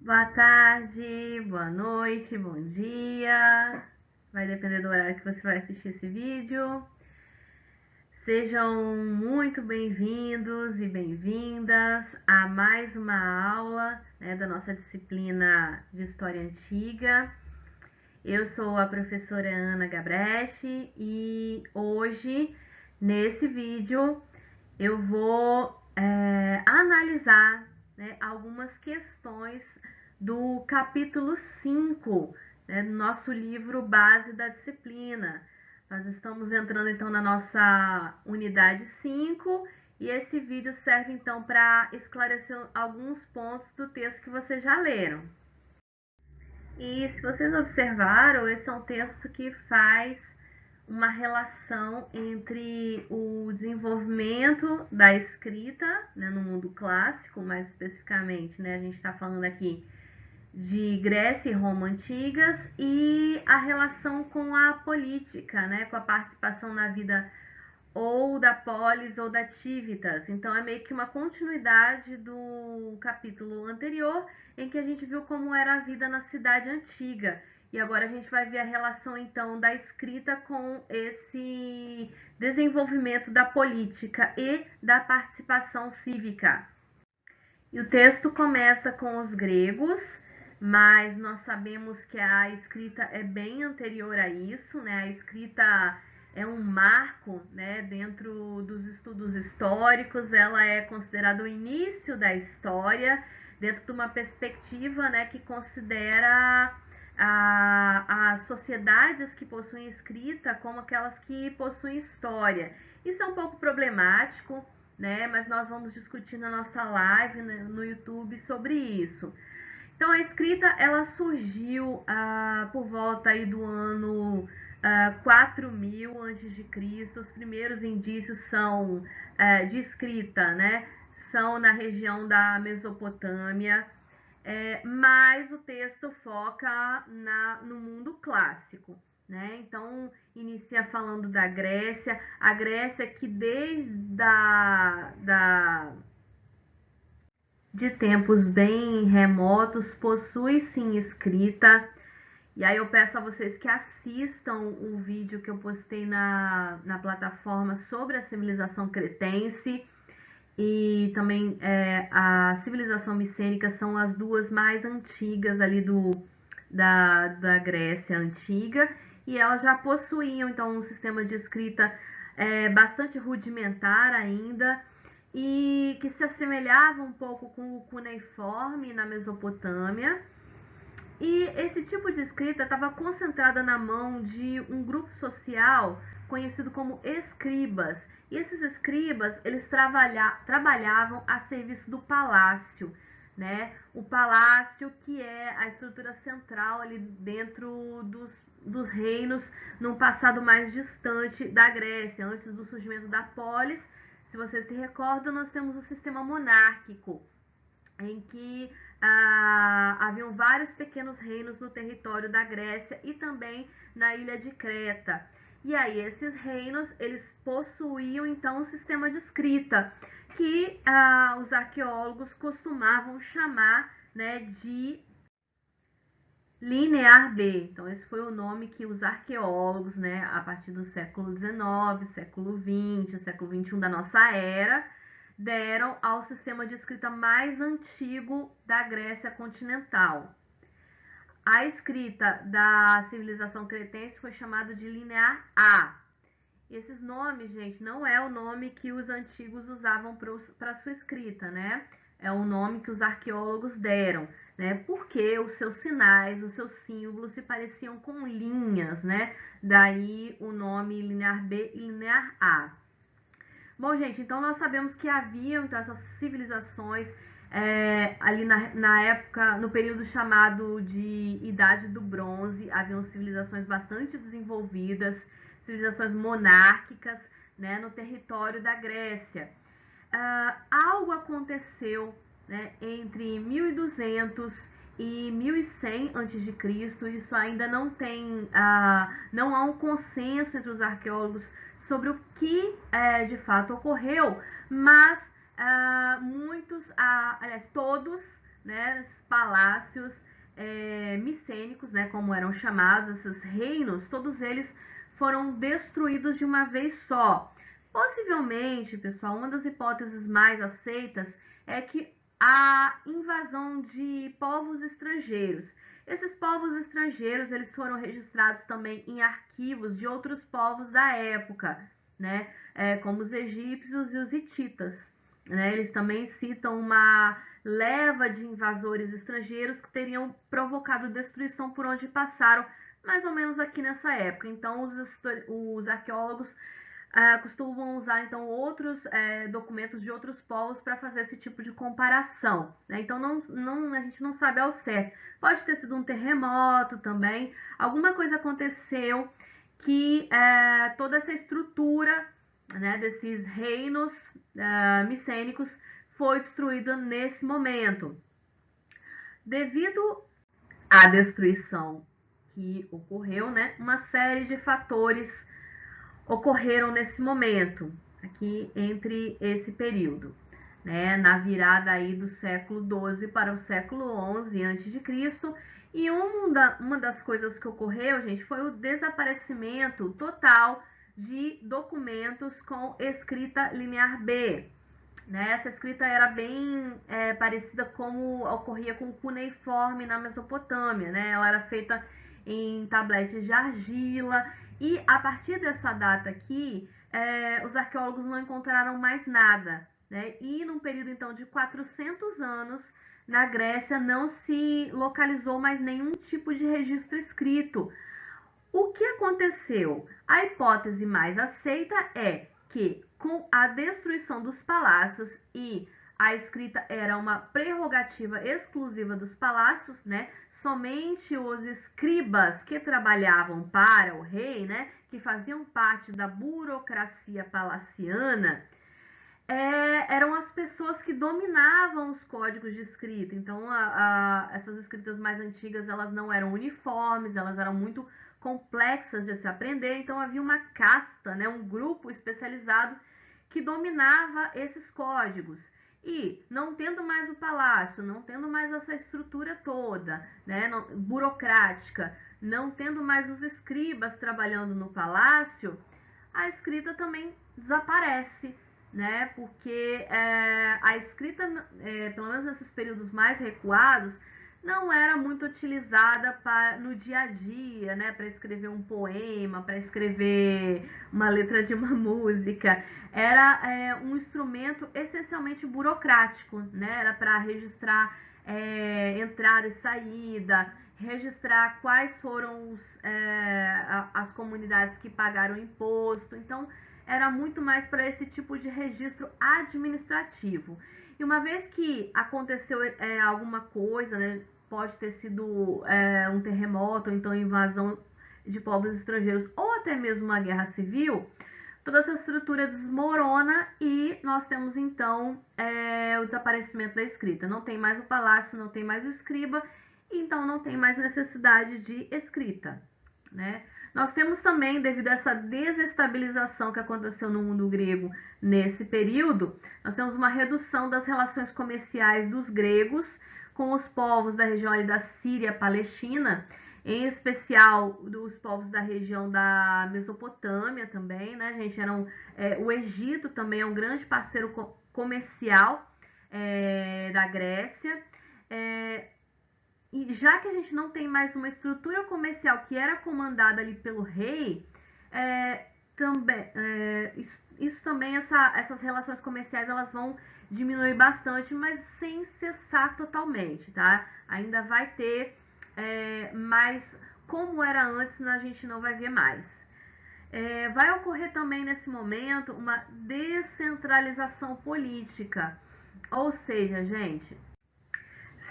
Boa tarde, boa noite, bom dia. Vai depender do horário que você vai assistir esse vídeo. Sejam muito bem-vindos e bem-vindas a mais uma aula, da nossa disciplina de História Antiga. Eu sou a professora Ana Gabresch e hoje, nesse vídeo, eu vou analisar, algumas questões do capítulo 5, do nosso livro Base da Disciplina. Nós estamos entrando então na nossa unidade 5 e esse vídeo serve então para esclarecer alguns pontos do texto que vocês já leram. E se vocês observaram, esse é um texto que faz uma relação entre o desenvolvimento da escrita, no mundo clássico, mais especificamente, a gente está falando aqui de Grécia e Roma antigas, e a relação com a política, com a participação na vida ou da polis ou da civitas. Então é meio que uma continuidade do capítulo anterior, em que a gente viu como era a vida na cidade antiga. E agora a gente vai ver a relação então da escrita com esse desenvolvimento da política e da participação cívica. E o texto começa com os gregos, mas nós sabemos que a escrita é bem anterior a isso, A escrita é um marco, dentro dos estudos históricos, ela é considerada o início da história, dentro de uma perspectiva, que considera as sociedades que possuem escrita como aquelas que possuem história. Isso é um pouco problemático, mas nós vamos discutir na nossa live no YouTube sobre isso. Então a escrita ela surgiu por volta aí do ano 4000 a.C. Os primeiros indícios são de escrita, são na região da Mesopotâmia, mas o texto foca no mundo clássico. Então inicia falando da Grécia, a Grécia que desde de tempos bem remotos possui sim escrita. E aí eu peço a vocês que assistam o vídeo que eu postei na plataforma sobre a civilização cretense e também a civilização micênica, são as duas mais antigas ali da Grécia Antiga, e elas já possuíam então um sistema de escrita bastante rudimentar ainda, e que se assemelhava um pouco com o cuneiforme na Mesopotâmia. E esse tipo de escrita estava concentrada na mão de um grupo social conhecido como escribas. E esses escribas, eles trabalhavam a serviço do palácio, O palácio que é a estrutura central ali dentro dos reinos num passado mais distante da Grécia, antes do surgimento da polis. Se você se recorda, nós temos o sistema monárquico, em que haviam vários pequenos reinos no território da Grécia e também na ilha de Creta. E aí esses reinos, eles possuíam então um sistema de escrita que os arqueólogos costumavam chamar de linear B. Então esse foi o nome que os arqueólogos, a partir do século XIX, século XX, século XXI da nossa era, deram ao sistema de escrita mais antigo da Grécia continental. A escrita da civilização cretense foi chamada de linear A. Esses nomes, gente, não é o nome que os antigos usavam para sua escrita, É o nome que os arqueólogos deram, Porque os seus sinais, os seus símbolos se pareciam com linhas, Daí o nome linear B e linear A. Bom, gente, então nós sabemos que haviam então, essas civilizações ali na época, no período chamado de Idade do Bronze, haviam civilizações bastante desenvolvidas, civilizações monárquicas, no território da Grécia. Algo aconteceu, entre 1200 e 1100 a.C., isso ainda não tem, não há um consenso entre os arqueólogos sobre o que de fato ocorreu, mas muitos, aliás todos, né, esses palácios micênicos, né, como eram chamados, esses reinos, todos eles foram destruídos de uma vez só. Possivelmente, pessoal, uma das hipóteses mais aceitas é que a invasão de povos estrangeiros. Esses povos estrangeiros, eles foram registrados também em arquivos de outros povos da época, né, como os egípcios e os hititas. Né? Eles também citam uma leva de invasores estrangeiros que teriam provocado destruição por onde passaram, mais ou menos aqui nessa época. Então, os arqueólogos costumam usar então outros documentos de outros povos para fazer esse tipo de comparação. Né? Então, a gente não sabe ao certo. Pode ter sido um terremoto também, alguma coisa aconteceu que toda essa estrutura, né, desses reinos micênicos foi destruída nesse momento. Devido à destruição que ocorreu, né, uma série de fatores ocorreram nesse momento, aqui entre esse período, né, na virada aí do século XII para o século XI a.C., e uma das coisas que ocorreu, gente, foi o desaparecimento total de documentos com escrita linear B. Né? Essa escrita era bem parecida como ocorria com o cuneiforme na Mesopotâmia. Né? Ela era feita em tabletes de argila, e a partir dessa data aqui, os arqueólogos não encontraram mais nada. Né? E num período então de 400 anos, na Grécia não se localizou mais nenhum tipo de registro escrito. O que aconteceu? A hipótese mais aceita é que, com a destruição dos palácios, e a escrita era uma prerrogativa exclusiva dos palácios, né? Somente os escribas que trabalhavam para o rei, né? Que faziam parte da burocracia palaciana, eram as pessoas que dominavam os códigos de escrita. Então, essas escritas mais antigas, elas não eram uniformes, elas eram muito complexas de se aprender. Então, havia uma casta, né, um grupo especializado que dominava esses códigos. E, não tendo mais o palácio, não tendo mais essa estrutura toda, né, burocrática, não tendo mais os escribas trabalhando no palácio, a escrita também desaparece, né? Porque a escrita, pelo menos nesses períodos mais recuados, não era muito utilizada no dia a dia, né? Para escrever um poema, para escrever uma letra de uma música. Era um instrumento essencialmente burocrático, né? Era para registrar entrada e saída, registrar quais foram as comunidades que pagaram imposto. Então, era muito mais para esse tipo de registro administrativo. E uma vez que aconteceu alguma coisa, né, pode ter sido um terremoto, ou então invasão de povos estrangeiros, ou até mesmo uma guerra civil, toda essa estrutura desmorona e nós temos então o desaparecimento da escrita. Não tem mais o palácio, não tem mais o escriba, então não tem mais necessidade de escrita, né? Nós temos também, devido a essa desestabilização que aconteceu no mundo grego nesse período, nós temos uma redução das relações comerciais dos gregos com os povos da região ali da Síria, Palestina, em especial dos povos da região da Mesopotâmia também, né, gente? O Egito também é um grande parceiro comercial da Grécia. E já que a gente não tem mais uma estrutura comercial que era comandada ali pelo rei, isso também, essas relações comerciais, elas vão diminuir bastante, mas sem cessar totalmente, tá? Ainda vai ter, mas como era antes, a gente não vai ver mais. Vai ocorrer também nesse momento uma descentralização política, ou seja, gente,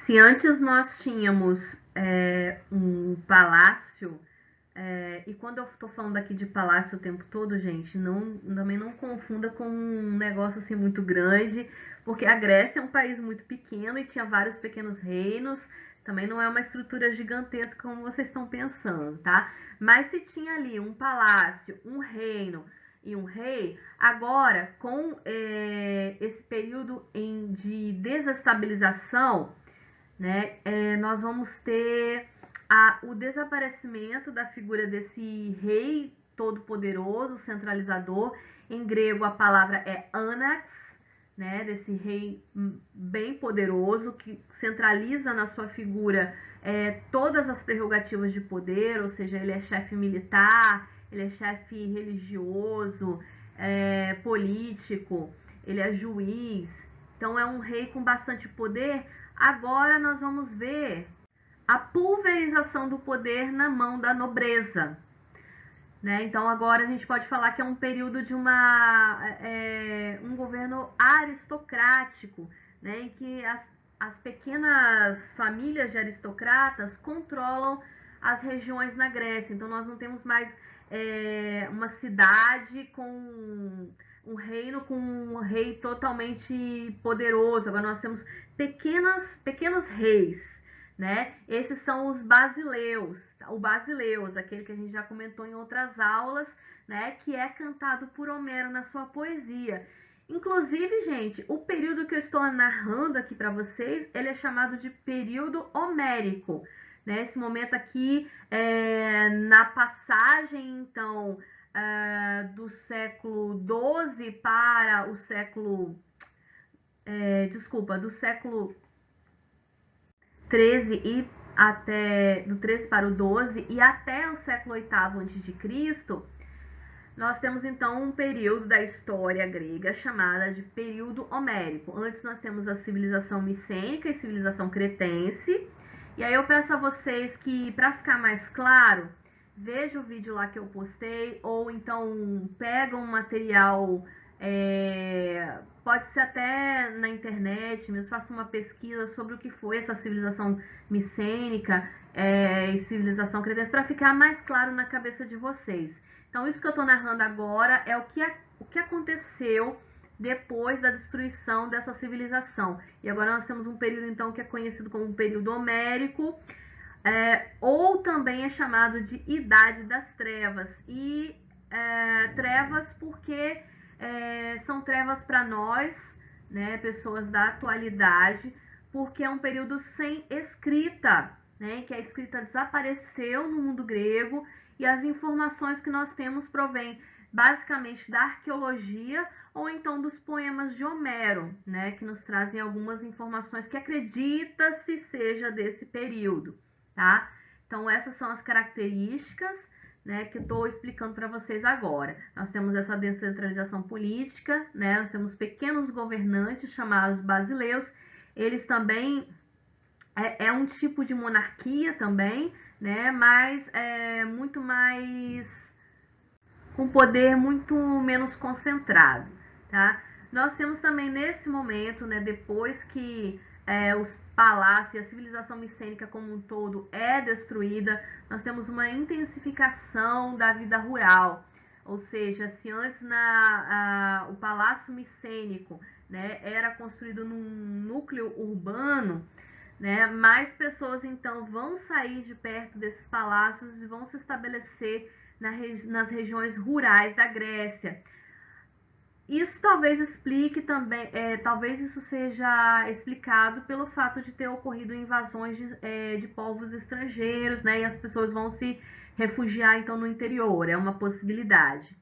se antes nós tínhamos um palácio, e quando eu estou falando aqui de palácio o tempo todo, gente, também não confunda com um negócio assim muito grande, porque a Grécia é um país muito pequeno e tinha vários pequenos reinos, também não é uma estrutura gigantesca como vocês estão pensando, tá? Mas se tinha ali um palácio, um reino e um rei, agora com esse período de desestabilização, né? Nós vamos ter o desaparecimento da figura desse rei todo-poderoso, centralizador. Em grego a palavra é anax, né? Desse rei bem poderoso que centraliza na sua figura todas as prerrogativas de poder, ou seja, ele é chefe militar, ele é chefe religioso, político, ele é juiz. Então é um rei com bastante poder. Agora nós vamos ver a pulverização do poder na mão da nobreza, né? Então agora a gente pode falar que é um período de um governo aristocrático, né? Em que as pequenas famílias de aristocratas controlam as regiões na Grécia. Então nós não temos mais uma cidade com um reino com um rei totalmente poderoso. Agora nós temos pequenos reis, né? Esses são os basileus, o basileus, aquele que a gente já comentou em outras aulas, né? Que é cantado por Homero na sua poesia. Inclusive, gente, o período que eu estou narrando aqui para vocês, ele é chamado de período homérico, né? Esse momento aqui na passagem, então, do século XII para o século, do século 13 e do 13 para o 12 e até o século VIII a.C., nós temos então um período da história grega chamada de período homérico. Antes nós temos a civilização micênica e civilização cretense. E aí eu peço a vocês que, para ficar mais claro, veja o vídeo lá que eu postei, ou então pega um material, pode ser até na internet mesmo, faça uma pesquisa sobre o que foi essa civilização micênica e civilização cretense, para ficar mais claro na cabeça de vocês. Então, isso que eu estou narrando agora é o que aconteceu depois da destruição dessa civilização. E agora nós temos um período, então, que é conhecido como um período homérico, ou também é chamado de Idade das Trevas. E trevas porque são trevas para nós, né, pessoas da atualidade, porque é um período sem escrita, né, que a escrita desapareceu no mundo grego e as informações que nós temos provêm basicamente da arqueologia ou então dos poemas de Homero, né, que nos trazem algumas informações que acredita-se seja desse período, tá? Então essas são as características, né, que eu estou explicando para vocês agora. Nós temos essa descentralização política, né, nós temos pequenos governantes chamados basileus, eles também é um tipo de monarquia também, né, mas muito mais com poder muito menos concentrado, tá? Nós temos também nesse momento, né, depois que os palácios e a civilização micênica como um todo é destruída, nós temos uma intensificação da vida rural. Ou seja, se antes o palácio micênico, né, era construído num núcleo urbano, né, mais pessoas então vão sair de perto desses palácios e vão se estabelecer nas regiões rurais da Grécia. Isso talvez explique também, talvez isso seja explicado pelo fato de ter ocorrido invasões de povos estrangeiros, né, e as pessoas vão se refugiar então no interior, é uma possibilidade.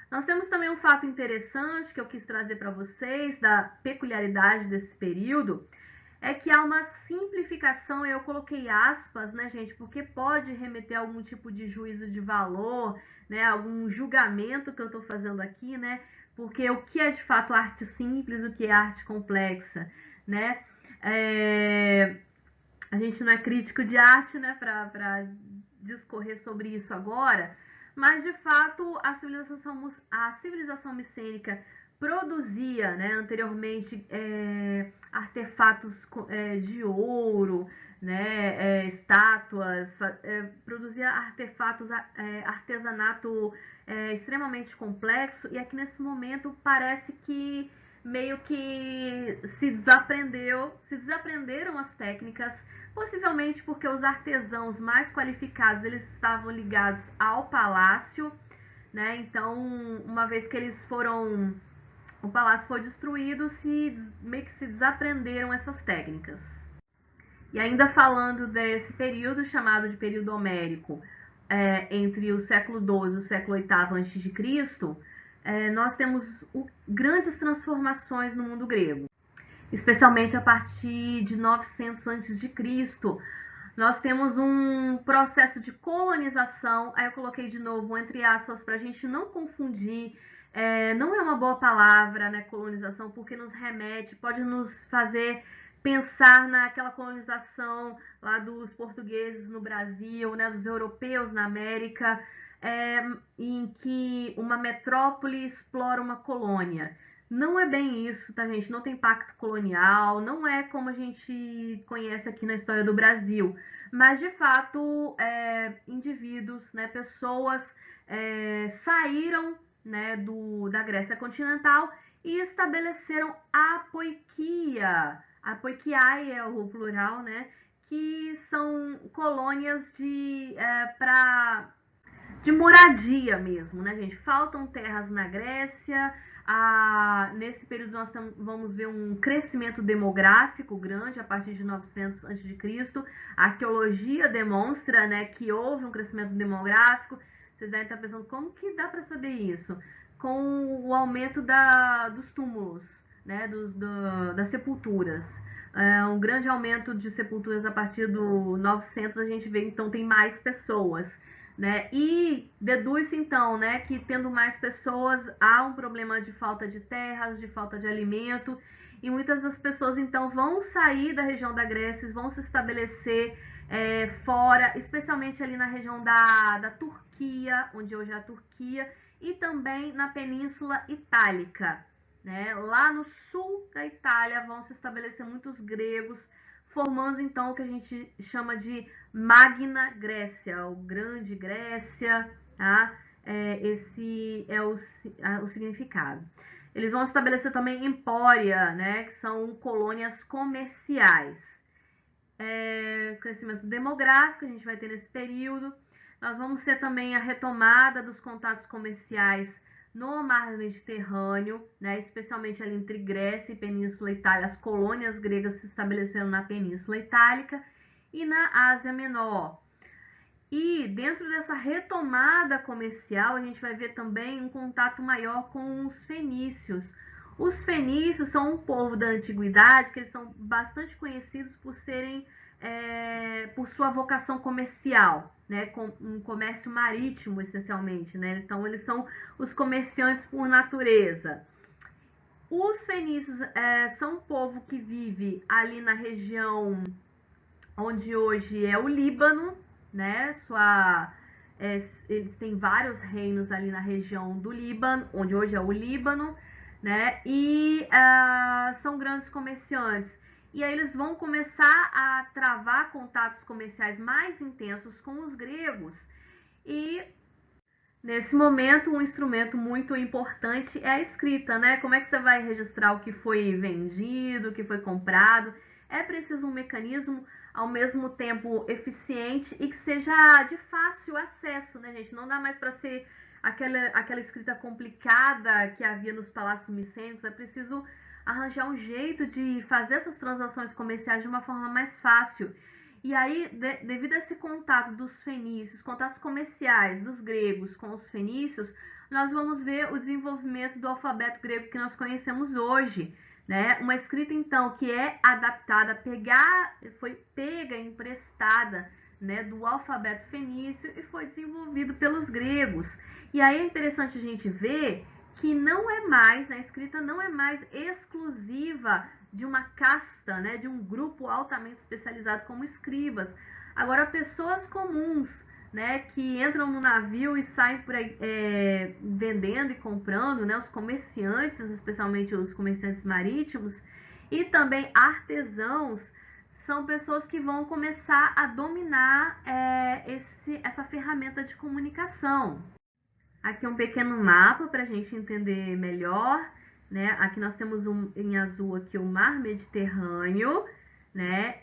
Nós temos também um fato interessante que eu quis trazer para vocês, da peculiaridade desse período, é que há uma simplificação, eu coloquei aspas, né, gente, porque pode remeter a algum tipo de juízo de valor, né, algum julgamento que eu estou fazendo aqui, né, porque o que é de fato arte simples, o que é arte complexa, né, a gente não é crítico de arte, né, para discorrer sobre isso agora, mas de fato a civilização micênica produzia, né, anteriormente artefatos de ouro, né, estátuas, produzia artefatos, artesanato extremamente complexo, e aqui nesse momento parece que meio que se desaprenderam as técnicas, possivelmente porque os artesãos mais qualificados eles estavam ligados ao palácio, né? Então, uma vez que o palácio foi destruído, meio que se desaprenderam essas técnicas. E ainda falando desse período chamado de período homérico, entre o século XII e o século VIII a.C., nós temos grandes transformações no mundo grego, especialmente a partir de 900 a.C. Nós temos um processo de colonização, aí eu coloquei de novo entre aspas para a gente não confundir, não é uma boa palavra, né, colonização, porque nos remete, pode nos fazer pensar naquela colonização lá dos portugueses no Brasil, né, dos europeus na América, em que uma metrópole explora uma colônia. Não é bem isso, tá, gente? Não tem pacto colonial, não é como a gente conhece aqui na história do Brasil. Mas, de fato, indivíduos, né, pessoas saíram, né, da Grécia continental e estabeleceram a apoiquia. A apoiquiai é o plural, né? Que são colônias de moradia mesmo, né, gente? Faltam terras na Grécia. Nesse período nós vamos ver um crescimento demográfico grande a partir de 900 a.C. A arqueologia demonstra, né, que houve um crescimento demográfico. Vocês devem estar pensando, como que dá para saber isso? Com o aumento dos túmulos, né, das sepulturas. Um grande aumento de sepulturas a partir do 900, a gente vê, então, tem mais pessoas. Né? E deduz-se então, né, que tendo mais pessoas há um problema de falta de terras, de falta de alimento, e muitas das pessoas então vão sair da região da Grécia, vão se estabelecer fora, especialmente ali na região da Turquia, onde hoje é a Turquia, e também na Península Itálica. Né? Lá no sul da Itália vão se estabelecer muitos gregos, formando então o que a gente chama de Magna Grécia, ou Grande Grécia, tá? Esse é o significado. Eles vão estabelecer também empória, né, que são colônias comerciais. Crescimento demográfico a gente vai ter nesse período. Nós vamos ter também a retomada dos contatos comerciais no mar Mediterrâneo, né, especialmente ali entre Grécia e Península Itália. As colônias gregas se estabeleceram na Península Itálica e na Ásia Menor. E dentro dessa retomada comercial, a gente vai ver também um contato maior com os fenícios. Os fenícios são um povo da antiguidade que eles são bastante conhecidos por serem por sua vocação comercial, né, com um comércio marítimo essencialmente, né? Então eles são os comerciantes por natureza. Os fenícios são um povo que vive ali na região onde hoje é o Líbano, né? Eles têm vários reinos ali na região do Líbano, onde hoje é o Líbano, né? E são grandes comerciantes. E aí eles vão começar a travar contatos comerciais mais intensos com os gregos. E nesse momento, um instrumento muito importante é a escrita, né? Como é que você vai registrar o que foi vendido, o que foi comprado? É preciso um mecanismo ao mesmo tempo eficiente e que seja de fácil acesso, né, gente? Não dá mais para ser aquela escrita complicada que havia nos palácios micênicos. É preciso arranjar um jeito de fazer essas transações comerciais de uma forma mais fácil. E aí, devido a esse contato dos fenícios, contatos comerciais dos gregos com os fenícios, nós vamos ver o desenvolvimento do alfabeto grego que nós conhecemos hoje. Né? Uma escrita, então, que é adaptada, foi pega, emprestada, né, do alfabeto fenício e foi desenvolvido pelos gregos. E aí é interessante a gente ver que não é mais, né, a escrita não é mais exclusiva de uma casta, né, de um grupo altamente especializado como escribas. Agora, pessoas comuns, né, que entram no navio e saem por aí, vendendo e comprando, né, os comerciantes, especialmente os comerciantes marítimos, e também artesãos, são pessoas que vão começar a dominar essa ferramenta de comunicação. Aqui um pequeno mapa para a gente entender melhor, né? Aqui nós temos em azul aqui o Mar Mediterrâneo, né?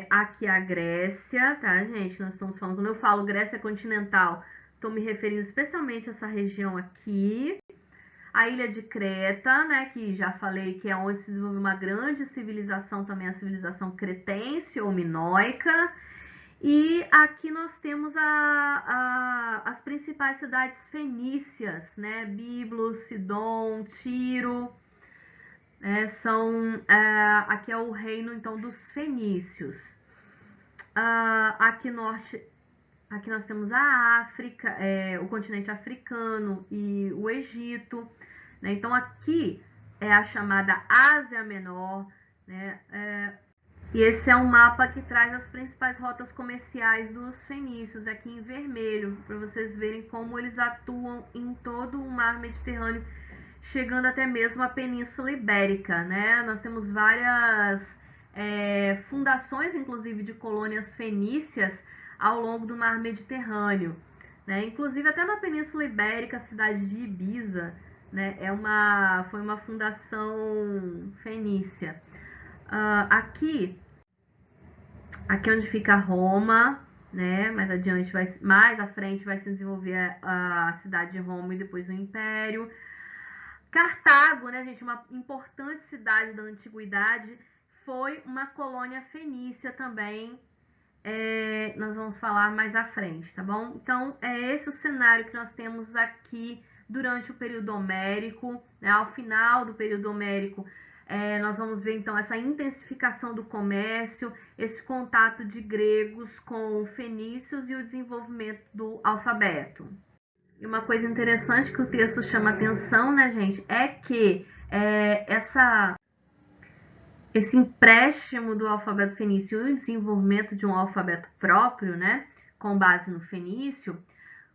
Aqui a Grécia, tá, gente? Nós estamos falando, quando eu falo Grécia continental, estou me referindo especialmente a essa região aqui. A ilha de Creta, né, que já falei que é onde se desenvolveu uma grande civilização, também a civilização cretense ou minoica. E aqui nós temos as principais cidades fenícias, né, Biblos, Sidom, Tiro, aqui é o reino então dos fenícios. Aqui nós temos a África, o continente africano e o Egito, né? Então aqui é a chamada Ásia Menor, né? E esse é um mapa que traz as principais rotas comerciais dos fenícios, aqui em vermelho, para vocês verem como eles atuam em todo o mar Mediterrâneo, chegando até mesmo à Península Ibérica, né? Nós temos várias fundações, inclusive, de colônias fenícias ao longo do mar Mediterrâneo, né? Inclusive até na Península Ibérica, a cidade de Ibiza, né? Foi uma fundação fenícia. Aqui onde fica Roma, né? Mais à frente vai se desenvolver a cidade de Roma e depois o Império. Cartago, né, gente, uma importante cidade da antiguidade, foi uma colônia fenícia também. Nós vamos falar mais à frente, tá bom? Então, é esse o cenário que nós temos aqui durante o período homérico, né? Ao final do período homérico, nós vamos ver então essa intensificação do comércio, esse contato de gregos com fenícios e o desenvolvimento do alfabeto. E uma coisa interessante que o texto chama atenção, né, gente, é que esse empréstimo do alfabeto fenício e o desenvolvimento de um alfabeto próprio, né, com base no fenício,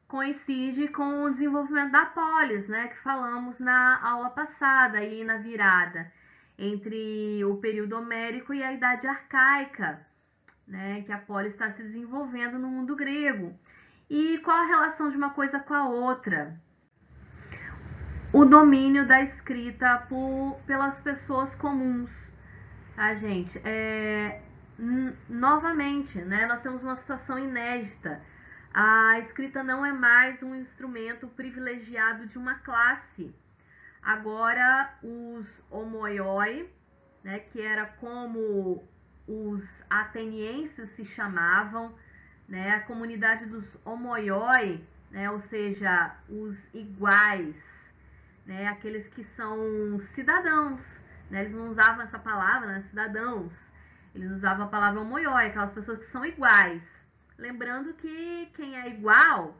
coincide com o desenvolvimento da polis, né, que falamos na aula passada e na virada entre o período homérico e a idade arcaica, né, que a polis está se desenvolvendo no mundo grego. E qual a relação de uma coisa com a outra? O domínio da escrita pelas pessoas comuns, tá, gente? Novamente, né, nós temos uma situação inédita. A escrita não é mais um instrumento privilegiado de uma classe. Agora, os homoioi, né, que era como os atenienses se chamavam, né, a comunidade dos homoioi, né, ou seja, os iguais, né, aqueles que são cidadãos, né, eles não usavam essa palavra, né, cidadãos, eles usavam a palavra homoioi, aquelas pessoas que são iguais. Lembrando que quem é igual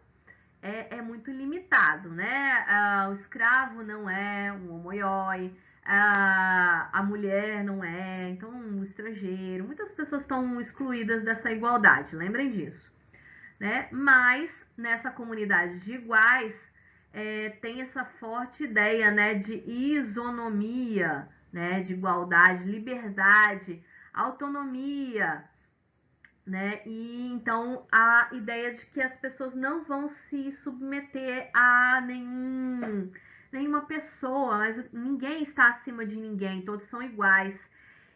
é muito limitado, né? O escravo não é um homoioi, a mulher não é, então o estrangeiro, muitas pessoas estão excluídas dessa igualdade, lembrem disso, né? Mas nessa comunidade de iguais tem essa forte ideia, né, de isonomia, né, de igualdade, liberdade, autonomia, né? E então a ideia de que as pessoas não vão se submeter a nenhuma pessoa, mas ninguém está acima de ninguém, todos são iguais.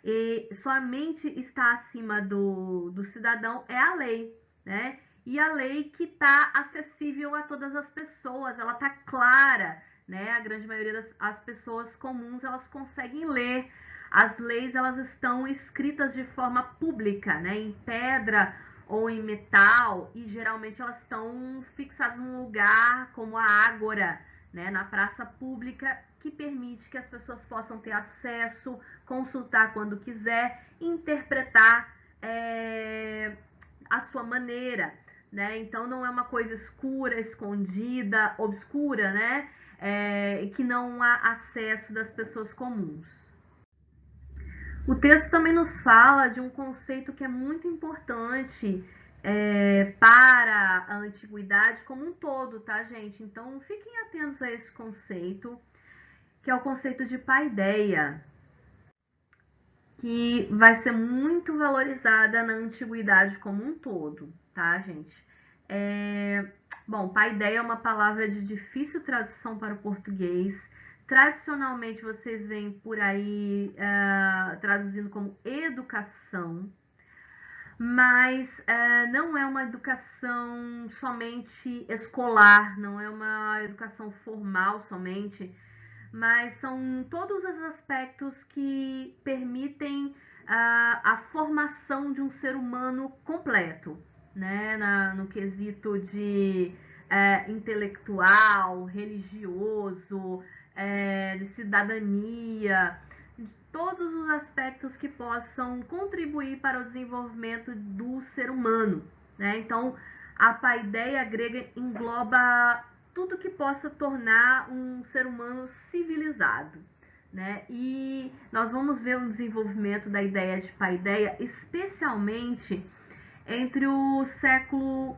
E somente está acima do cidadão é a lei, né? E a lei que está acessível a todas as pessoas, ela está clara, né? A grande maioria das pessoas comuns, elas conseguem ler. As leis, elas estão escritas de forma pública, né? Em pedra ou em metal, e geralmente elas estão fixadas num lugar como a ágora, né? Na praça pública, que permite que as pessoas possam ter acesso, consultar quando quiser, interpretar a sua maneira, né? Então não é uma coisa escura, escondida, obscura, né? Que não há acesso das pessoas comuns. O texto também nos fala de um conceito que é muito importante para a antiguidade como um todo, tá, gente? Então fiquem atentos a esse conceito, que é o conceito de paideia, que vai ser muito valorizada na antiguidade como um todo, tá, gente? Bom, paideia é uma palavra de difícil tradução para o português. Tradicionalmente vocês veem por aí traduzindo como educação, mas não é uma educação somente escolar, não é uma educação formal somente, mas são todos os aspectos que permitem a formação de um ser humano completo, né? No quesito de intelectual, religioso, de cidadania, de todos os aspectos que possam contribuir para o desenvolvimento do ser humano, né? Então, a paideia grega engloba tudo que possa tornar um ser humano civilizado, né? E nós vamos ver um desenvolvimento da ideia de paideia, especialmente entre o século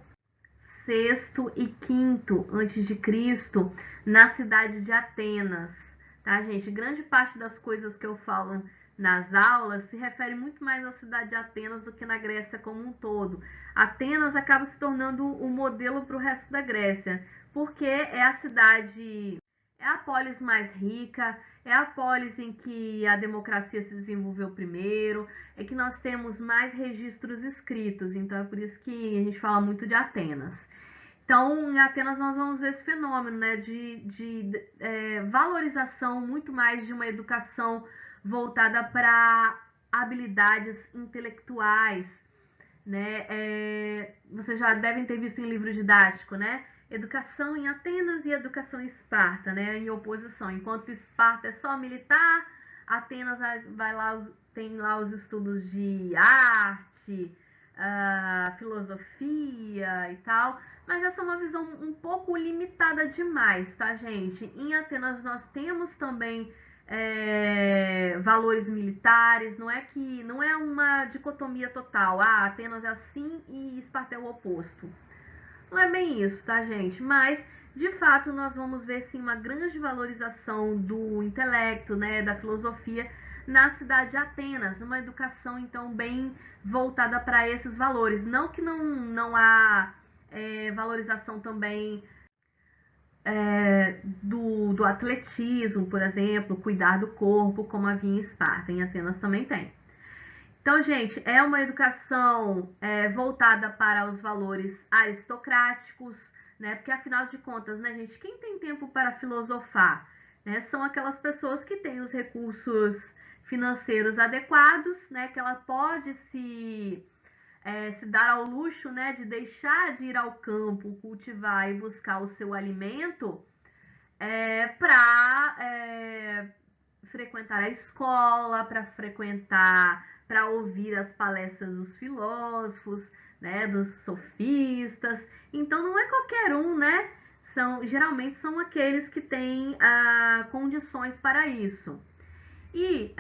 VI e V antes de Cristo, na cidade de Atenas, tá, gente? Grande parte das coisas que eu falo nas aulas se refere muito mais à cidade de Atenas do que na Grécia como um todo. Atenas acaba se tornando um modelo para o resto da Grécia, porque é a cidade, é a polis mais rica, é a polis em que a democracia se desenvolveu primeiro, é que nós temos mais registros escritos, então é por isso que a gente fala muito de Atenas. Então, em Atenas nós vamos ver esse fenômeno, né, de valorização muito mais de uma educação voltada para habilidades intelectuais, né? Vocês já devem ter visto em livro didático, né? Educação em Atenas e educação em Esparta, né? Em oposição. Enquanto Esparta é só militar, Atenas vai lá, tem lá os estudos de arte, filosofia e tal. Mas essa é uma visão um pouco limitada demais, tá, gente? Em Atenas nós temos também valores militares, não é uma dicotomia total. Atenas é assim e Esparta é o oposto. Não é bem isso, tá, gente? Mas de fato nós vamos ver sim uma grande valorização do intelecto, né, da filosofia na cidade de Atenas, uma educação então bem voltada para esses valores. Não que não há valorização também do atletismo, por exemplo, cuidar do corpo, como havia em Esparta. Em Atenas também tem. Então, gente, é uma educação voltada para os valores aristocráticos, né? Porque, afinal de contas, né, gente, quem tem tempo para filosofar, né, são aquelas pessoas que têm os recursos financeiros adequados, né? Que ela pode se dar ao luxo, né, de deixar de ir ao campo, cultivar e buscar o seu alimento para frequentar a escola, para ouvir as palestras dos filósofos, né, dos sofistas. Então não é qualquer um, né? Geralmente são aqueles que têm condições para isso. E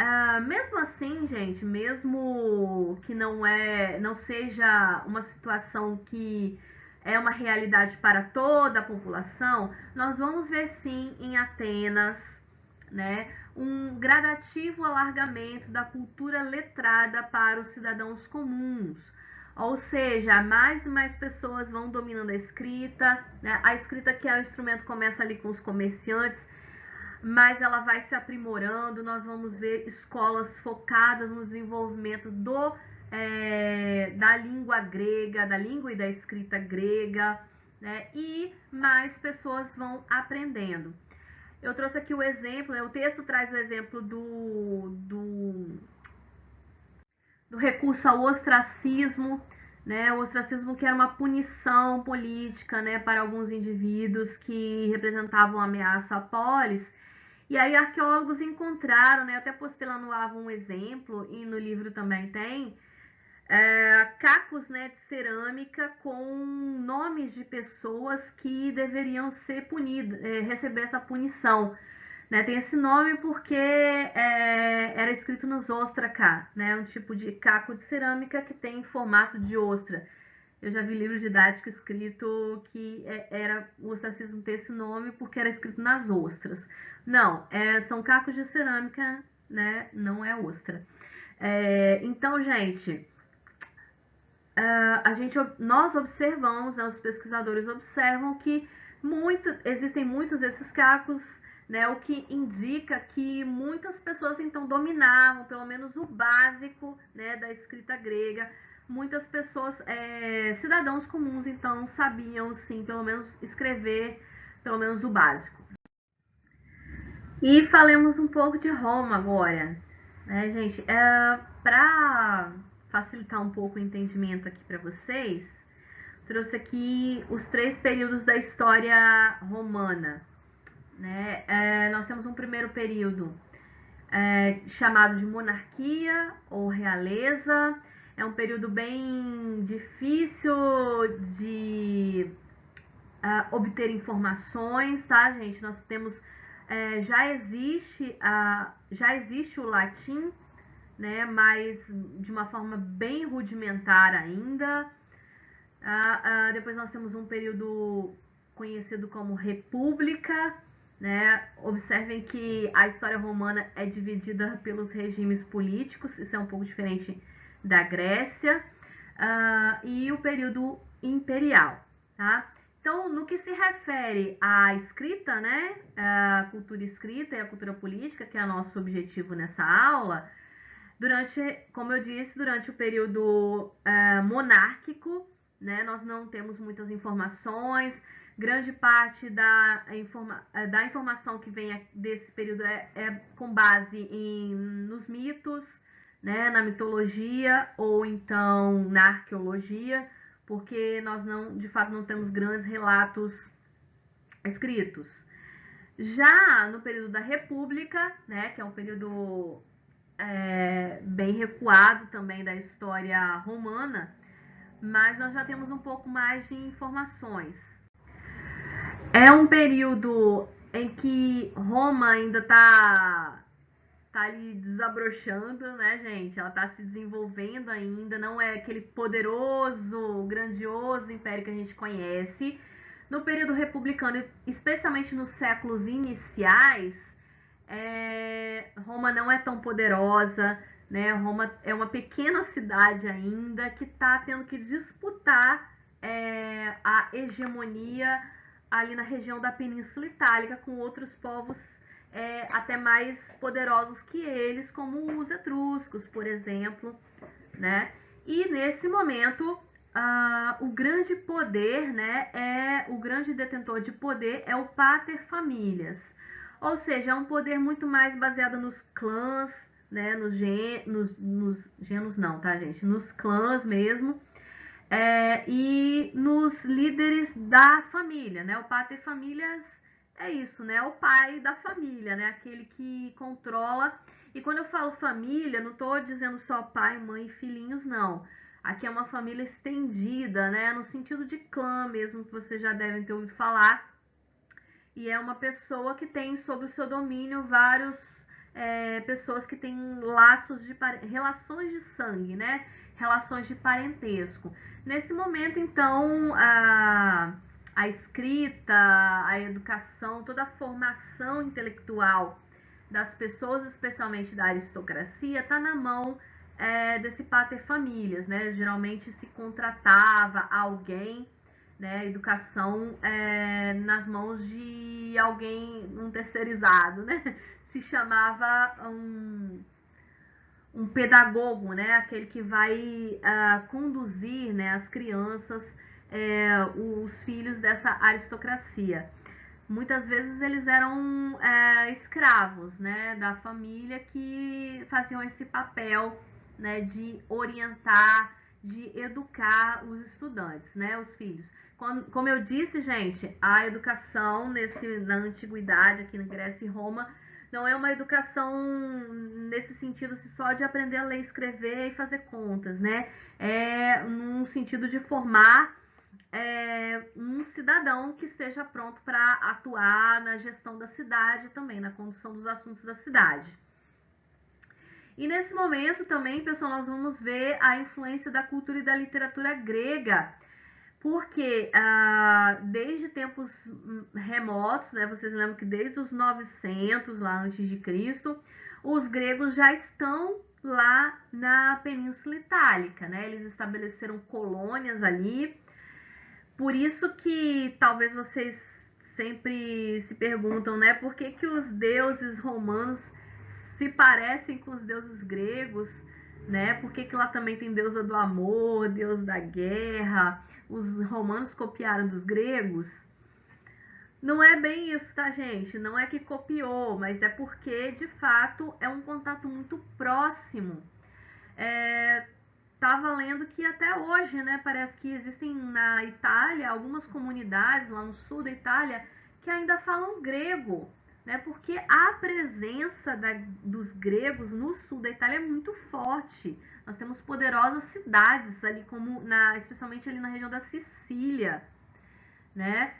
mesmo assim, gente, mesmo que não seja uma situação que é uma realidade para toda a população, nós vamos ver sim em Atenas, né, um gradativo alargamento da cultura letrada para os cidadãos comuns. Ou seja, mais e mais pessoas vão dominando a escrita, né? A escrita, que é o instrumento, começa ali com os comerciantes, mas ela vai se aprimorando. Nós vamos ver escolas focadas no desenvolvimento da língua grega, da língua e da escrita grega, né? E mais pessoas vão aprendendo. Eu trouxe aqui o exemplo, né? O texto traz o exemplo do recurso ao ostracismo, né? O ostracismo, que era uma punição política, né, para alguns indivíduos que representavam ameaça à polis. E aí arqueólogos encontraram, né, até postei lá no Avon um exemplo, e no livro também tem, cacos, né, de cerâmica com nomes de pessoas que deveriam ser punidas, receber essa punição. Né, tem esse nome porque era escrito nos ostraca, né, um tipo de caco de cerâmica que tem formato de ostra. Eu já vi livro didático escrito que era o ostracismo ter esse nome porque era escrito nas ostras. Não, são cacos de cerâmica, né, não é ostra. Então, gente, nós observamos, né, os pesquisadores observam que existem muitos desses cacos, né, o que indica que muitas pessoas então dominavam pelo menos o básico, né, da escrita grega. Muitas pessoas, cidadãos comuns, então sabiam sim, pelo menos escrever pelo menos o básico. E falemos um pouco de Roma agora, né, gente? Para facilitar um pouco o entendimento aqui para vocês, trouxe aqui os 3 períodos da história romana, né? Nós temos um primeiro período chamado de monarquia ou realeza. É um período bem difícil de obter informações, tá, gente? Nós temos já existe o latim, né? Mas de uma forma bem rudimentar ainda. Depois nós temos um período conhecido como república, né? Observem que a história romana é dividida pelos regimes políticos, isso é um pouco diferente da Grécia, e o período imperial, tá? Então, no que se refere à escrita, né, a cultura escrita e a cultura política, que é o nosso objetivo nessa aula, como eu disse, durante o período monárquico, né, nós não temos muitas informações. Grande parte da informação que vem desse período é com base nos mitos, né, na mitologia ou então na arqueologia, porque nós de fato não temos grandes relatos escritos. Já no período da República, né, que é um período bem recuado também da história romana, mas nós já temos um pouco mais de informações. É um período em que Roma ainda tá ali desabrochando, né, gente? Ela tá se desenvolvendo ainda, não é aquele poderoso, grandioso império que a gente conhece. No período republicano, especialmente nos séculos iniciais, Roma não é tão poderosa, né? Roma é uma pequena cidade ainda que está tendo que disputar a hegemonia ali na região da Península Itálica com outros povos até mais poderosos que eles, como os etruscos, por exemplo, né? E nesse momento o grande poder, né, o grande detentor de poder é o pater familias, ou seja, é um poder muito mais baseado nos clãs, né, nos genos não, tá, gente? Nos clãs mesmo, e nos líderes da família, né? O pater familias é isso, né? O pai da família, né? Aquele que controla. E quando eu falo família, não estou dizendo só pai, mãe e filhinhos, não. Aqui é uma família estendida, né? No sentido de clã mesmo, que vocês já devem ter ouvido falar. E é uma pessoa que tem sob o seu domínio vários pessoas que têm laços de relações de sangue, né? Relações de parentesco. Nesse momento, então, a escrita, a educação, toda a formação intelectual das pessoas, especialmente da aristocracia, está na mão desse pater familias, né? Geralmente se contratava alguém, né, educação nas mãos de alguém, um terceirizado, né? Se chamava um pedagogo, né? Aquele que vai conduzir, né, as crianças, os filhos dessa aristocracia. Muitas vezes eles eram escravos, né, da família que faziam esse papel, né, de orientar, de educar os estudantes, né, os filhos. Como eu disse, gente, a educação na antiguidade, aqui na Grécia e Roma, não é uma educação nesse sentido só de aprender a ler, escrever e fazer contas, né? É num sentido de formar um cidadão que esteja pronto para atuar na gestão da cidade também, na condução dos assuntos da cidade. E nesse momento também, pessoal, nós vamos ver a influência da cultura e da literatura grega, porque desde tempos remotos, né, vocês lembram que desde os 900 lá antes de Cristo, os gregos já estão lá na Península Itálica, né? Eles estabeleceram colônias ali. Por isso que talvez vocês sempre se perguntam, né, por que que os deuses romanos se parecem com os deuses gregos, né? Por que que lá também tem deusa do amor, deus da guerra? Os romanos copiaram dos gregos? Não é bem isso, tá, gente? Não é que copiou, mas é porque, de fato, é um contato muito próximo. Tava lendo que até hoje, né, parece que existem na Itália algumas comunidades lá no sul da Itália que ainda falam grego, né, porque a presença dos gregos no sul da Itália é muito forte. Nós temos poderosas cidades ali, especialmente ali na região da Sicília, né,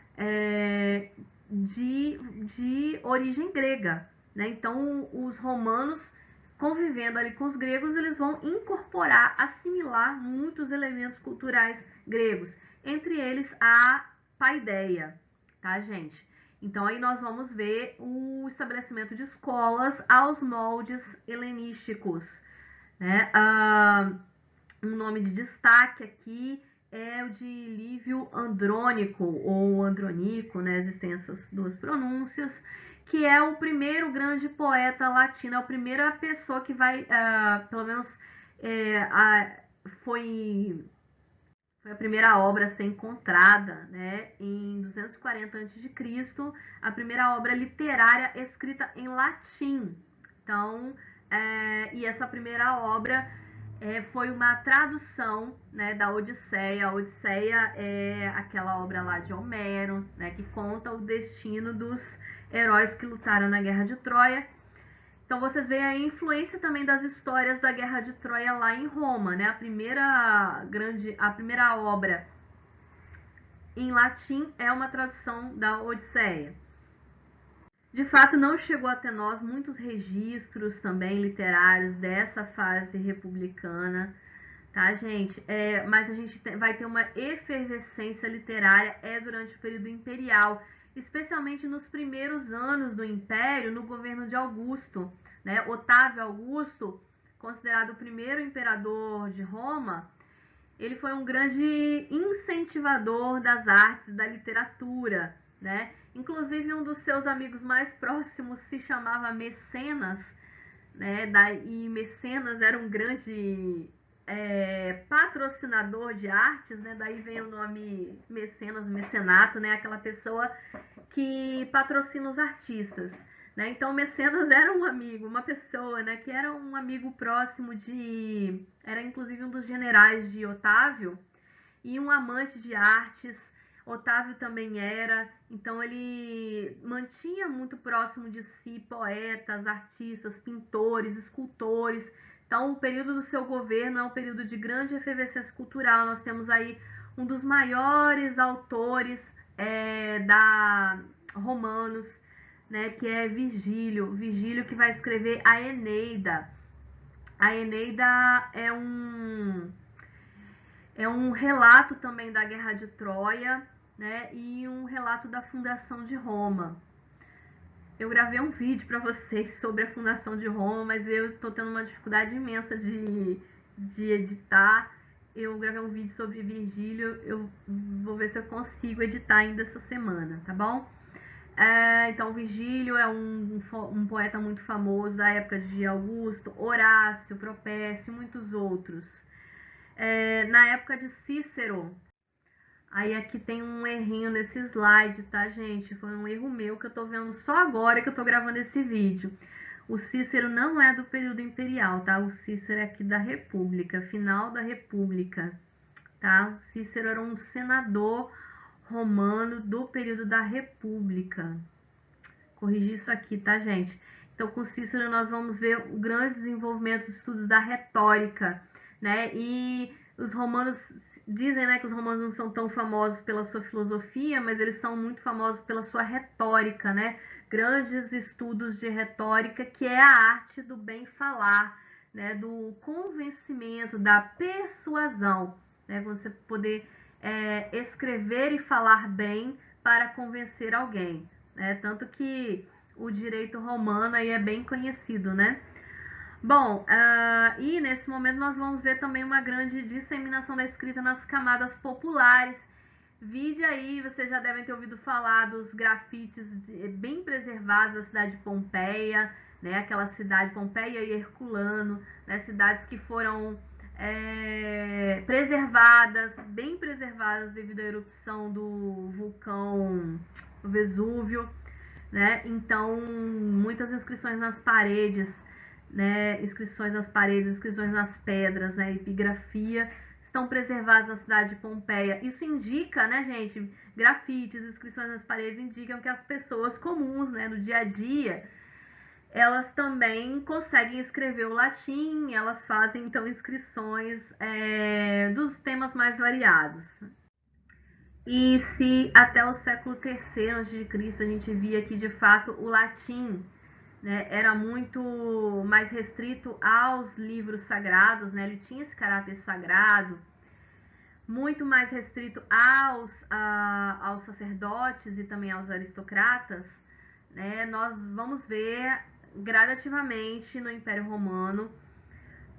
de origem grega, né? Então, os romanos convivendo ali com os gregos, eles vão incorporar, assimilar muitos elementos culturais gregos, entre eles a paideia, tá, gente? Então, aí nós vamos ver o estabelecimento de escolas aos moldes helenísticos, né? Um nome de destaque aqui é o de Lívio Andrônico, ou Andronico, né? Existem essas duas pronúncias, que é o primeiro grande poeta latino, é a primeira pessoa que vai, pelo menos, foi a primeira obra a ser encontrada, né, em 240 a.C., a primeira obra literária escrita em latim. Então, e essa primeira obra foi uma tradução, né, da Odisseia. A Odisseia é aquela obra lá de Homero, né, que conta o destino dos heróis que lutaram na Guerra de Troia. Então vocês veem a influência também das histórias da Guerra de Troia lá em Roma, né? A primeira obra em latim é uma tradução da Odisseia. De fato, não chegou até nós muitos registros também literários dessa fase republicana, tá, gente? Mas a gente vai ter uma efervescência literária durante o período imperial, especialmente nos primeiros anos do Império, no governo de Augusto, né? Otávio Augusto, considerado o primeiro imperador de Roma, ele foi um grande incentivador das artes, da literatura, né? Inclusive, um dos seus amigos mais próximos se chamava Mecenas, né? E Mecenas era um grande patrocinador de artes, né? Daí vem o nome mecenas, mecenato, né? Aquela pessoa que patrocina os artistas, né? Então Mecenas era um amigo, uma pessoa, né? Que era um amigo próximo era inclusive um dos generais de Otávio e um amante de artes. Otávio também era, então ele mantinha muito próximo de si poetas, artistas, pintores, escultores. Então, o período do seu governo é um período de grande efervescência cultural. Nós temos aí um dos maiores autores da romanos, né, que é Virgílio. Virgílio que vai escrever a Eneida. A Eneida é um relato também da Guerra de Troia, né, e um relato da fundação de Roma. Eu gravei um vídeo para vocês sobre a fundação de Roma, mas eu estou tendo uma dificuldade imensa de editar. Eu gravei um vídeo sobre Virgílio, eu vou ver se eu consigo editar ainda essa semana, tá bom? Então, Virgílio é um poeta muito famoso da época de Augusto, Horácio, Propécio e muitos outros. Na época de Cícero, aí aqui tem um errinho nesse slide, tá, gente? Foi um erro meu que eu tô vendo só agora que eu tô gravando esse vídeo. O Cícero não é do período imperial, tá? O Cícero é aqui da República, final da República, tá? O Cícero era um senador romano do período da República. Corrigir isso aqui, tá, gente? Então, com Cícero nós vamos ver o grande desenvolvimento dos estudos da retórica, né? E os romanos dizem, né, que os romanos não são tão famosos pela sua filosofia, mas eles são muito famosos pela sua retórica, né? Grandes estudos de retórica, que é a arte do bem falar, né? Do convencimento, da persuasão, né? Você poder escrever e falar bem para convencer alguém, né? Tanto que o direito romano aí é bem conhecido, né? Bom, e nesse momento nós vamos ver também uma grande disseminação da escrita nas camadas populares. Vide aí, vocês já devem ter ouvido falar dos grafites bem preservados da cidade de Pompeia, né? Aquela cidade, Pompeia e Herculano, né? Cidades que foram preservadas, bem preservadas devido à erupção do vulcão o Vesúvio, né? Então, muitas inscrições nas paredes, né? Inscrições nas paredes, inscrições nas pedras, né? Epigrafia estão preservadas na cidade de Pompeia. Isso indica, né, gente? Grafites, inscrições nas paredes indicam que as pessoas comuns, né, no dia a dia, elas também conseguem escrever o latim, elas fazem então inscrições dos temas mais variados. E se até o século III a.C. a gente via que de fato o latim, né, era muito mais restrito aos livros sagrados, né, ele tinha esse caráter sagrado, muito mais restrito aos sacerdotes e também aos aristocratas, né, nós vamos ver gradativamente no Império Romano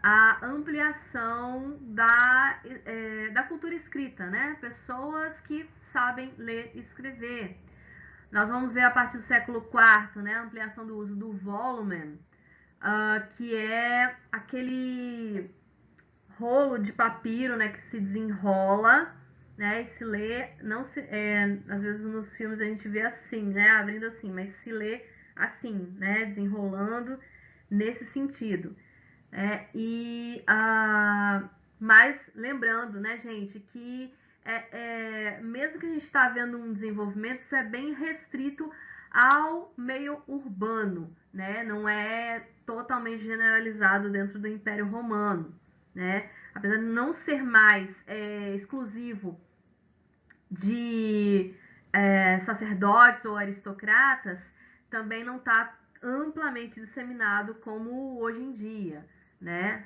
a ampliação da cultura escrita, né? Pessoas que sabem ler e escrever. Nós vamos ver a partir do século IV, né, a ampliação do uso do volumen, que é aquele rolo de papiro, né, que se desenrola, né, e se lê, não se, às vezes nos filmes a gente vê assim, né, abrindo assim, mas se lê assim, né, desenrolando nesse sentido. Mas lembrando, né, gente, que mesmo que a gente está vendo um desenvolvimento, isso é bem restrito ao meio urbano, né? Não é totalmente generalizado dentro do Império Romano, né? Apesar de não ser mais exclusivo de sacerdotes ou aristocratas, também não está amplamente disseminado como hoje em dia, né?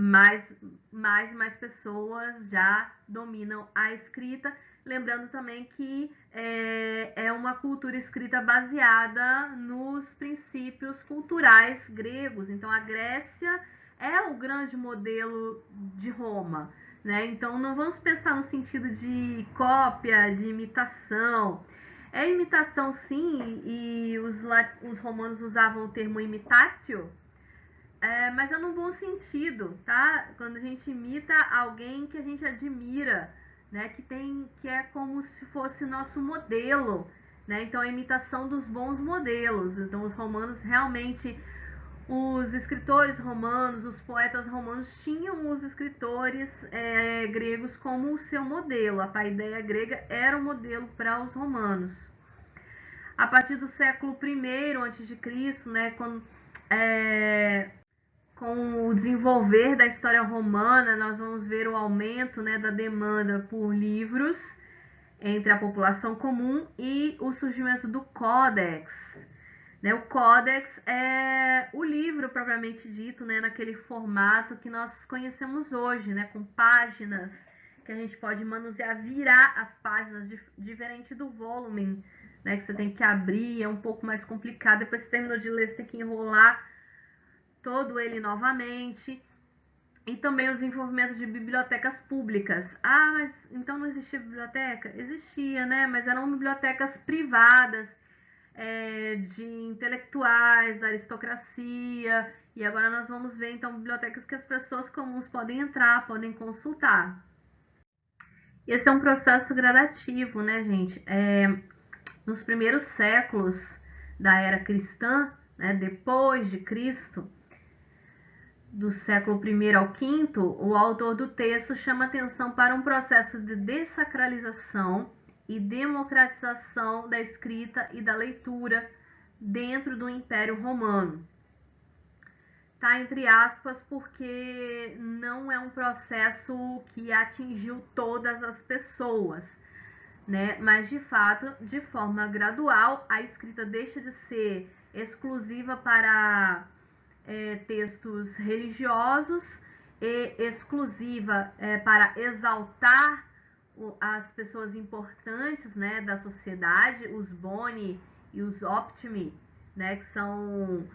Mais pessoas já dominam a escrita, lembrando também que é uma cultura escrita baseada nos princípios culturais gregos. Então a Grécia é o grande modelo de Roma, né? Então não vamos pensar no sentido de cópia, de imitação. É imitação sim, e os romanos usavam o termo imitatio, mas é num bom sentido, tá? Quando a gente imita alguém que a gente admira, né? Que é como se fosse nosso modelo, né? Então a imitação dos bons modelos. Então os romanos realmente, os escritores romanos, os poetas romanos tinham os escritores gregos como o seu modelo. A paideia grega era o modelo para os romanos. A partir do século I a.C., né, com o desenvolver da história romana, nós vamos ver o aumento, né, da demanda por livros entre a população comum e o surgimento do Códex. Né, o Códex é o livro propriamente dito, né, naquele formato que nós conhecemos hoje, né, com páginas que a gente pode manusear, virar as páginas, diferente do volume, né, que você tem que abrir, é um pouco mais complicado. Depois que você terminou de ler, você tem que enrolar todo ele novamente. E também o desenvolvimento de bibliotecas públicas. Ah, mas então não existia biblioteca? Existia, né? Mas eram bibliotecas privadas, de intelectuais, da aristocracia. E agora nós vamos ver, então, bibliotecas que as pessoas comuns podem entrar, podem consultar. Esse é um processo gradativo, né, gente? Nos primeiros séculos da era cristã, né, depois de Cristo, do século I ao V, o autor do texto chama atenção para um processo de dessacralização e democratização da escrita e da leitura dentro do Império Romano. Tá entre aspas, porque não é um processo que atingiu todas as pessoas, né? Mas de fato, de forma gradual, a escrita deixa de ser exclusiva para textos religiosos e exclusiva para exaltar as pessoas importantes, né, da sociedade, os boni e os optimi, né, que são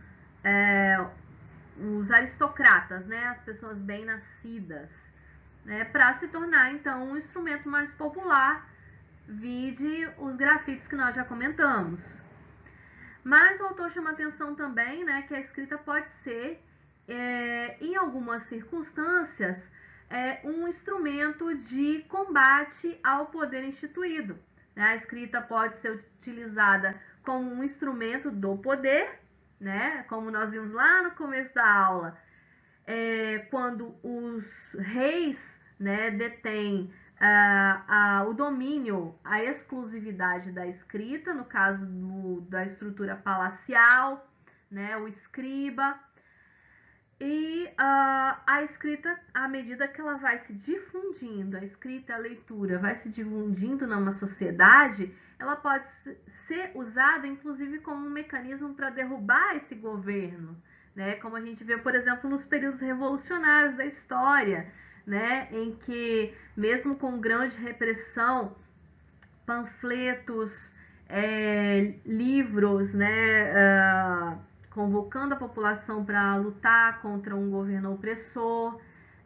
os aristocratas, né, as pessoas bem-nascidas, né, para se tornar então um instrumento mais popular, vide os grafites que nós já comentamos. Mas o autor chama atenção também, né, que a escrita pode ser, em algumas circunstâncias, um instrumento de combate ao poder instituído. né? A escrita pode ser utilizada como um instrumento do poder, né? Como nós vimos lá no começo da aula, quando os reis, né, detêm o domínio, a exclusividade da escrita, no caso da estrutura palacial, né, o escriba. E a escrita, à medida que ela vai se difundindo, a escrita, a leitura vai se difundindo numa sociedade, ela pode ser usada, inclusive, como um mecanismo para derrubar esse governo, né? Como a gente vê, por exemplo, nos períodos revolucionários da história, né? Em que, mesmo com grande repressão, panfletos, livros, né? Convocando a população para lutar contra um governo opressor,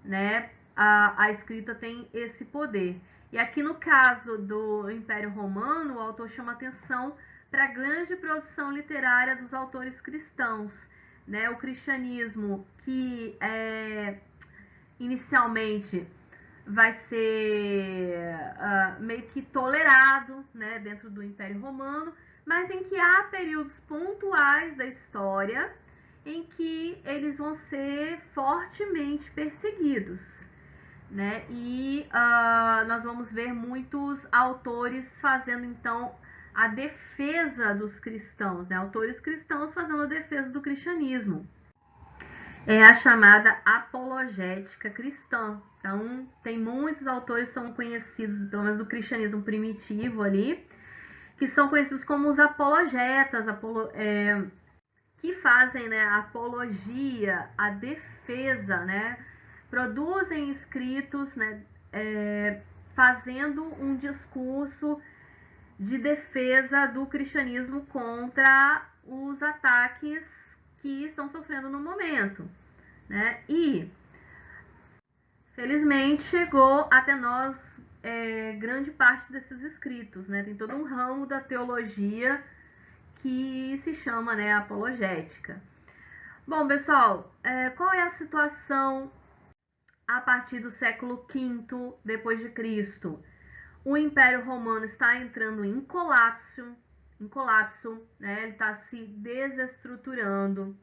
né? A escrita tem esse poder. E aqui no caso do Império Romano, o autor chama atenção para a grande produção literária dos autores cristãos, né? O cristianismo, que inicialmente vai ser meio que tolerado, né, dentro do Império Romano, mas em que há períodos pontuais da história em que eles vão ser fortemente perseguidos, né? E nós vamos ver muitos autores fazendo então a defesa dos cristãos, né? Autores cristãos fazendo a defesa do cristianismo. É a chamada apologética cristã. Então, tem muitos autores que são conhecidos, pelo menos do cristianismo primitivo ali, que são conhecidos como os apologetas, que fazem, né, a apologia, a defesa, né, produzem escritos, né, fazendo um discurso de defesa do cristianismo contra os ataques que estão sofrendo no momento, né? E felizmente chegou até nós grande parte desses escritos, né? Tem todo um ramo da teologia que se chama, né, apologética. Bom, pessoal, qual é a situação a partir do século V depois de Cristo? O Império Romano está entrando em colapso, né? Ele está se desestruturando.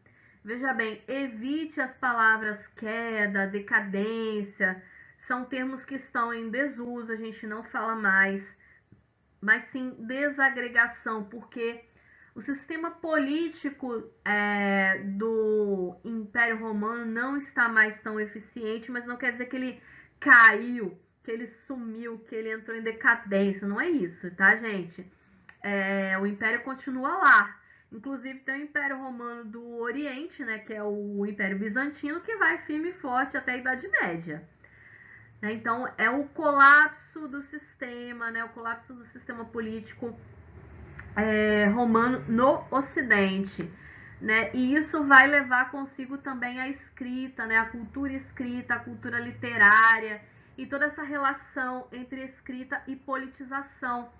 Veja bem, evite as palavras queda, decadência, são termos que estão em desuso, a gente não fala mais, mas sim desagregação, porque o sistema político do Império Romano não está mais tão eficiente, mas não quer dizer que ele caiu, que ele sumiu, que ele entrou em decadência. Não é isso, tá, gente? O Império continua lá. Inclusive tem o Império Romano do Oriente, né, que é o Império Bizantino, que vai firme e forte até a Idade Média. Então, é o colapso do sistema, né, o colapso do sistema político romano no Ocidente, né? E isso vai levar consigo também a escrita, né? A cultura escrita, a cultura literária e toda essa relação entre escrita e politização.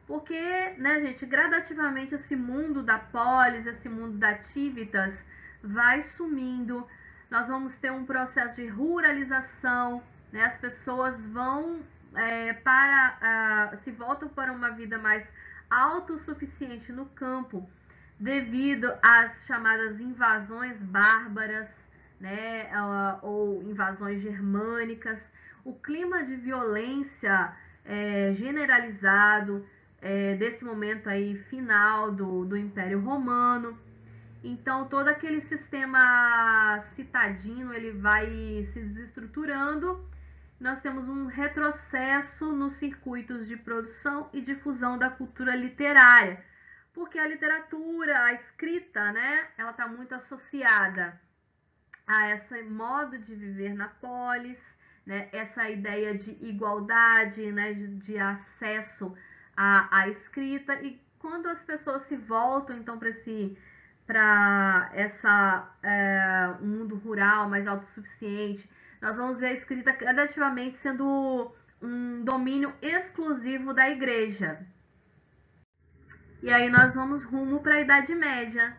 Porque, né, gente, gradativamente esse mundo da polis, esse mundo da civitas vai sumindo. Nós vamos ter um processo de ruralização, né? As pessoas vão se voltam para uma vida mais autossuficiente no campo, devido às chamadas invasões bárbaras, né, ou invasões germânicas, o clima de violência generalizado desse momento aí final do Império Romano. Então todo aquele sistema citadino ele vai se desestruturando. Nós temos um retrocesso nos circuitos de produção e difusão da cultura literária, porque a literatura, a escrita, né, ela está muito associada a esse modo de viver na polis, né, essa ideia de igualdade, né, de acesso à escrita. E quando as pessoas se voltam então para um mundo rural mais autossuficiente, nós vamos ver a escrita gradativamente sendo um domínio exclusivo da igreja. E aí nós vamos rumo para a Idade Média,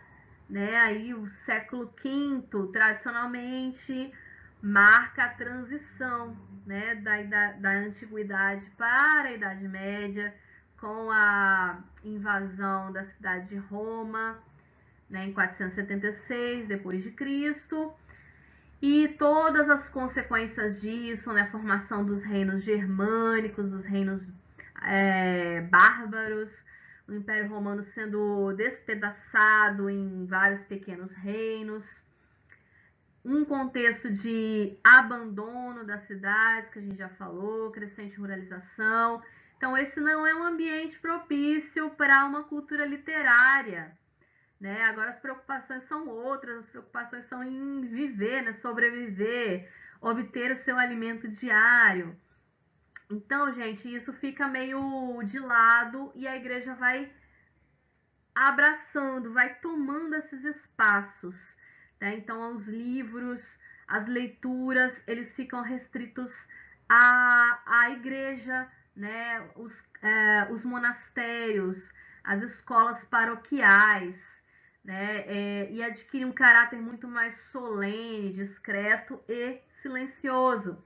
né? Aí o século V, tradicionalmente, marca a transição, né, da Antiguidade para a Idade Média, com a invasão da cidade de Roma, né, em 476 depois de Cristo, e todas as consequências disso, né, a formação dos reinos germânicos, dos reinos bárbaros, o Império Romano sendo despedaçado em vários pequenos reinos, um contexto de abandono das cidades, que a gente já falou, crescente ruralização. Então, esse não é um ambiente propício para uma cultura literária, né? Agora, as preocupações são outras, as preocupações são em viver, né? Sobreviver, obter o seu alimento diário. Então, gente, isso fica meio de lado e a igreja vai abraçando, vai tomando esses espaços, né? Então, os livros, as leituras, eles ficam restritos à igreja, né? Os monastérios, as escolas paroquiais, né? E adquire um caráter muito mais solene, discreto e silencioso.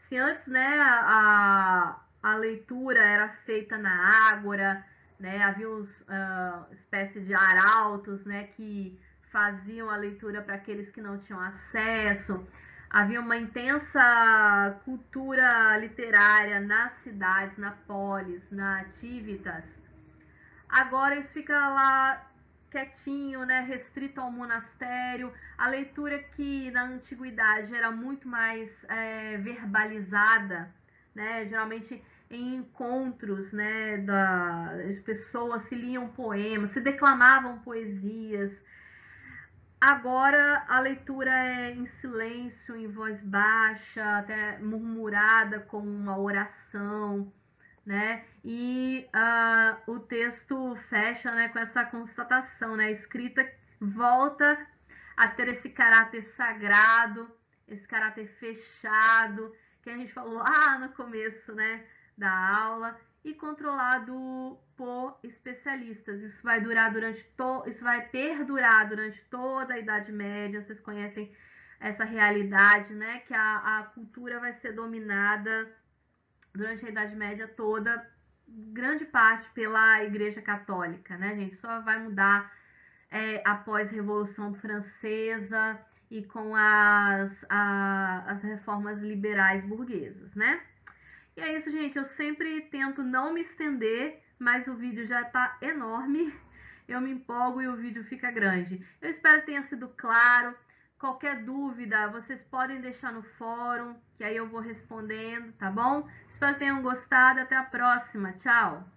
Se antes, né, a leitura era feita na ágora, né, havia espécie de arautos, né, que faziam a leitura para aqueles que não tinham acesso. Havia uma intensa cultura literária nas cidades, na polis, na civitas. Agora isso fica lá quietinho, né, restrito ao monastério. A leitura que na antiguidade era muito mais verbalizada, né, geralmente em encontros, né, as pessoas se liam poemas, se declamavam poesias. Agora a leitura é em silêncio, em voz baixa, até murmurada com uma oração, né? E o texto fecha, né, com essa constatação, né? A escrita volta a ter esse caráter sagrado, esse caráter fechado, que a gente falou lá no começo, né, da aula, e controlado por especialistas. Isso vai perdurar durante toda a Idade Média. Vocês conhecem essa realidade, né, que a cultura vai ser dominada durante a Idade Média toda, grande parte pela Igreja Católica, né, gente? Só vai mudar após a Revolução Francesa e com as reformas liberais burguesas, né? E é isso, gente. Eu sempre tento não me estender, mas o vídeo já tá enorme. Eu me empolgo e o vídeo fica grande. Eu espero que tenha sido claro. Qualquer dúvida, vocês podem deixar no fórum, que aí eu vou respondendo, tá bom? Espero que tenham gostado. Até a próxima. Tchau!